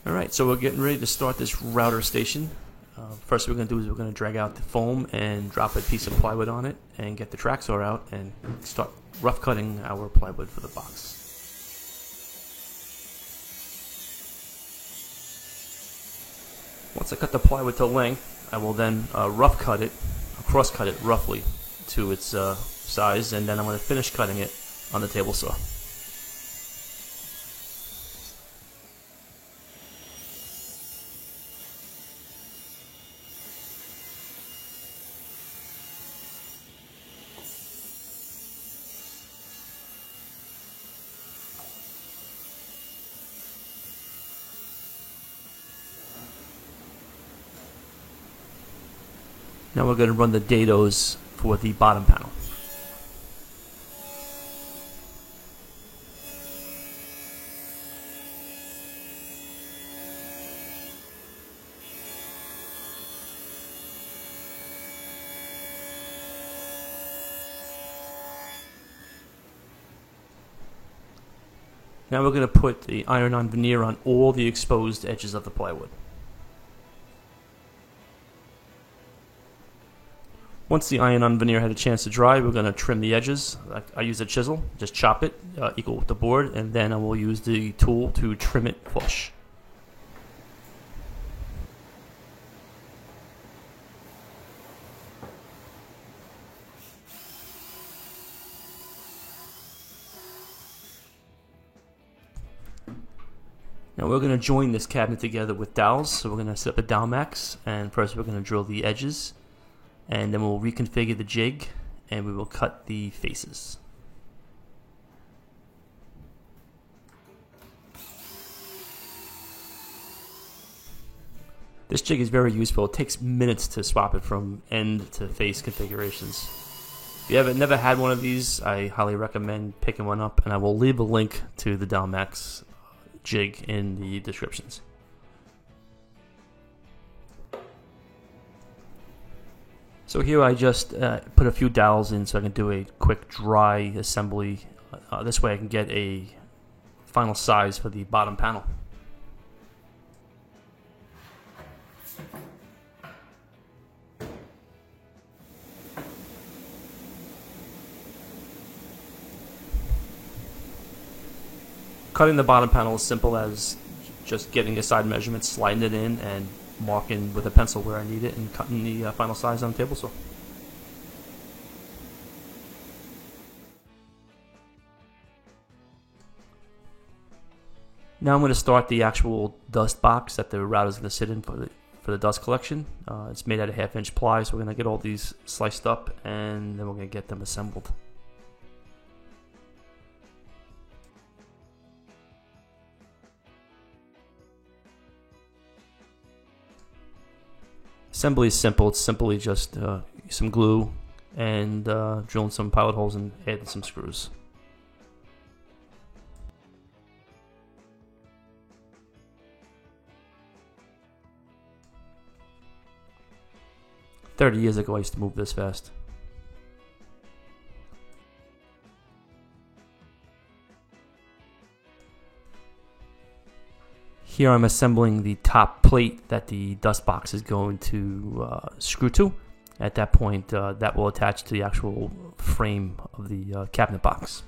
Alright, so we're getting ready to start this router station. First what we're going to do is we're going to drag out the foam and drop a piece of plywood on it and get the track saw out and start rough cutting our plywood for the box. Once I cut the plywood to length, I will then rough cut it, cross cut it roughly to its size, and then I'm going to finish cutting it on the table saw. Now we're going to run the dados for the bottom panel. Now we're going to put the iron-on veneer on all the exposed edges of the plywood. Once the iron-on veneer had a chance to dry, we're going to trim the edges. I use a chisel, just chop it equal with the board, and then I will use the tool to trim it flush. Now we're going to join this cabinet together with dowels, so we're going to set up a dowel max, and first we're going to drill the edges, and then we'll reconfigure the jig, and we will cut the faces. This jig is very useful. It takes minutes to swap it from end to face configurations. If you haven't never had one of these, I highly recommend picking one up, and I will leave a link to the Dowel Max jig in the descriptions. So here I just put a few dowels in so I can do a quick dry assembly. This way I can get a final size for the bottom panel. Cutting the bottom panel is simple as just getting a side measurement, sliding it in, and marking with a pencil where I need it, and cutting the final size on the table saw. Now I'm going to start the actual dust box that the router is going to sit in for the dust collection. It's made out of 1/2-inch ply, so we're going to get all these sliced up, and then we're going to get them assembled. Assembly is simple. It's simply just some glue and drilling some pilot holes and adding some screws. "30 years ago I used to move this fast." Here I'm assembling the top plate that the dust box is going to screw to. At that point, that will attach to the actual frame of the cabinet box.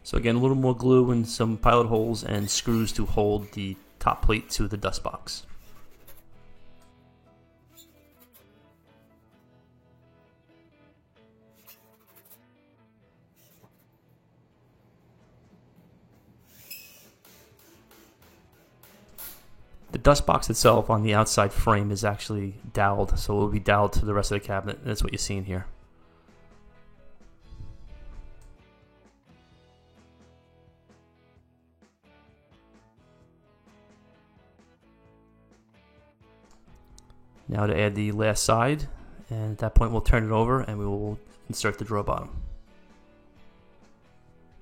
So again, a little more glue and some pilot holes and screws to hold the top plate to the dust box. The dust box itself on the outside frame is actually doweled, so it will be doweled to the rest of the cabinet, and that's what you're seeing here. Now to add the last side, and at that point we'll turn it over and we will insert the drawer bottom.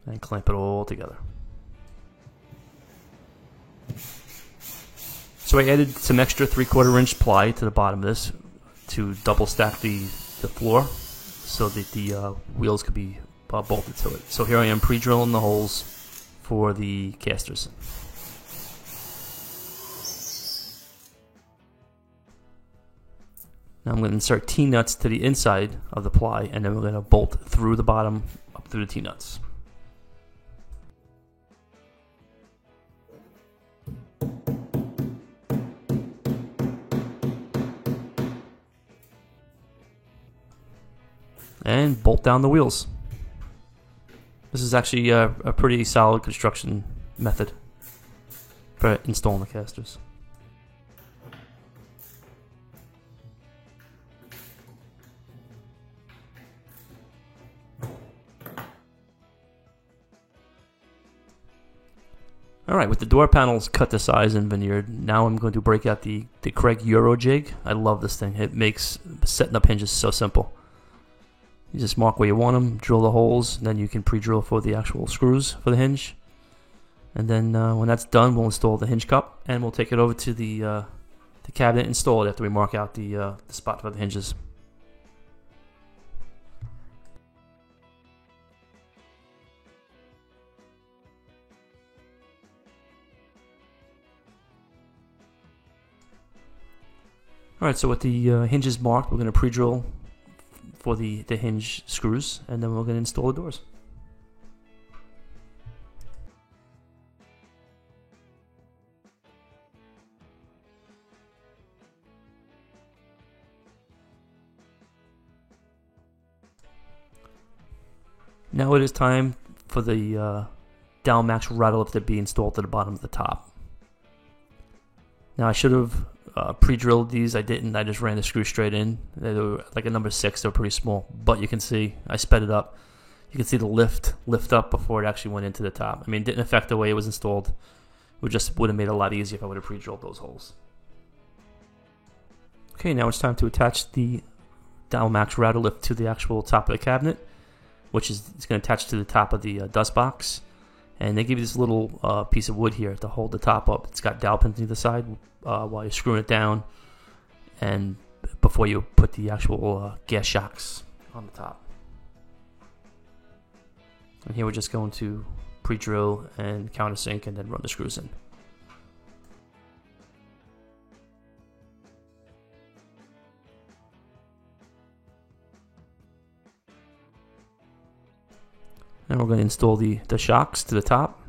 and clamp it all together. So I added some extra 3/4 inch ply to the bottom of this to double stack the floor so that the wheels could be bolted to it. So here I am pre-drilling the holes for the casters. Now I'm going to insert T-nuts to the inside of the ply, and then we're going to bolt through the bottom up through the T-nuts. And bolt down the wheels. This is actually a pretty solid construction method for installing the casters. Alright, with the door panels cut to size and veneered, now I'm going to break out the Craig Eurojig. I love this thing. It makes setting up hinges so simple. You just mark where you want them, drill the holes, and then you can pre-drill for the actual screws for the hinge. And then when that's done, we'll install the hinge cup, and we'll take it over to the cabinet and install it after we mark out the spot for the hinges. Alright, so with the hinges marked, we're going to pre-drill for the hinge screws, and then we're going to install the doors. Now it is time for the Dowelmax rattle lift to be installed to the bottom of the top. Now I should have pre-drilled these. I didn't. I just ran the screw straight in. They were like a number 6. They were pretty small, but you can see I sped it up. You can see the lift up before it actually went into the top. I mean, it didn't affect the way it was installed. It just would have made it a lot easier if I would have pre-drilled those holes. Okay, now it's time to attach the Dowelmax rattle lift to the actual top of the cabinet, which is it's going to attach to the top of the dust box. And they give you this little piece of wood here to hold the top up. It's got dowel pins on either side while you're screwing it down, and before you put the actual gas shocks on the top. And here we're just going to pre-drill and countersink and then run the screws in. And we're going to install the shocks to the top.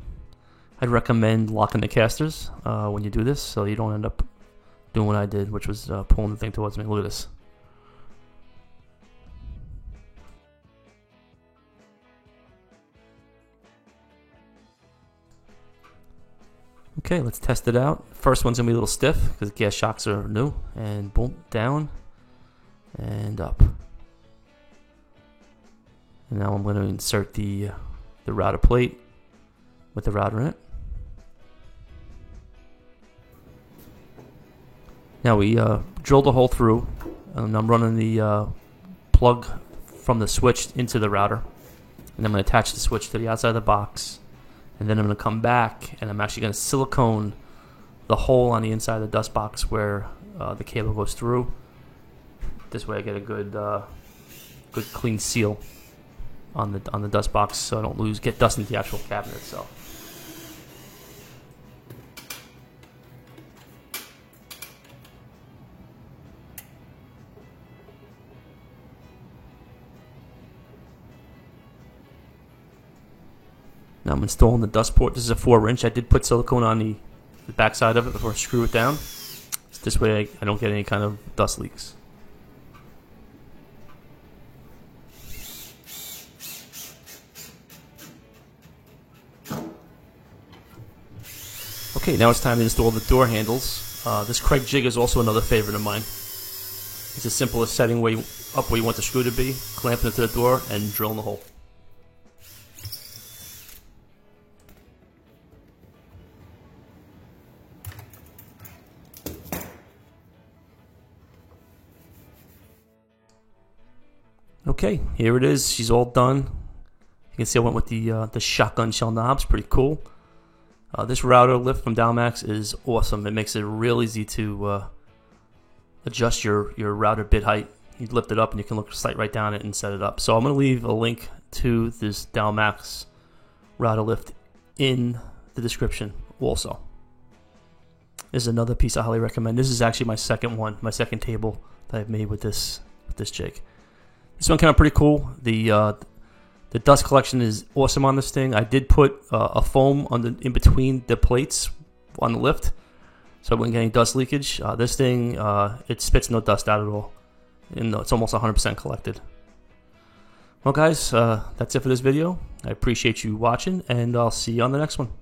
I'd recommend locking the casters when you do this, so you don't end up doing what I did, which was pulling the thing towards me. Look at this. Okay, let's test it out. First one's going to be a little stiff because the gas shocks are new. And boom, down and up. And now I'm going to insert the router plate with the router in it. Now we drilled a hole through, and I'm running the plug from the switch into the router. And I'm going to attach the switch to the outside of the box. And then I'm going to come back, and I'm actually going to silicone the hole on the inside of the dust box where the cable goes through. This way I get a good clean seal on the dust box, so I don't get dust into the actual cabinet itself. Now I'm installing the dust port. This is a 4-inch. I did put silicone on the back side of it before I screw it down. So this way I don't get any kind of dust leaks. Okay, now it's time to install the door handles. This Craig jig is also another favorite of mine. It's as simple as setting where you want the screw to be, clamping it to the door, and drilling the hole. Okay, here it is. She's all done. You can see I went with the shotgun shell knobs, pretty cool. This router lift from Dalmax is awesome. It makes it real easy to adjust your router bit height. You lift it up and you can look right down it and set it up. So I'm going to leave a link to this Dalmax router lift in the description also. This is another piece I highly recommend. This is actually my second one, my second table that I've made with this jig. This one came out pretty cool. The dust collection is awesome on this thing. I did put a foam in between the plates on the lift, so I wouldn't get any dust leakage. This thing, it spits no dust out at all, and it's almost 100% collected. Well, guys, that's it for this video. I appreciate you watching, and I'll see you on the next one.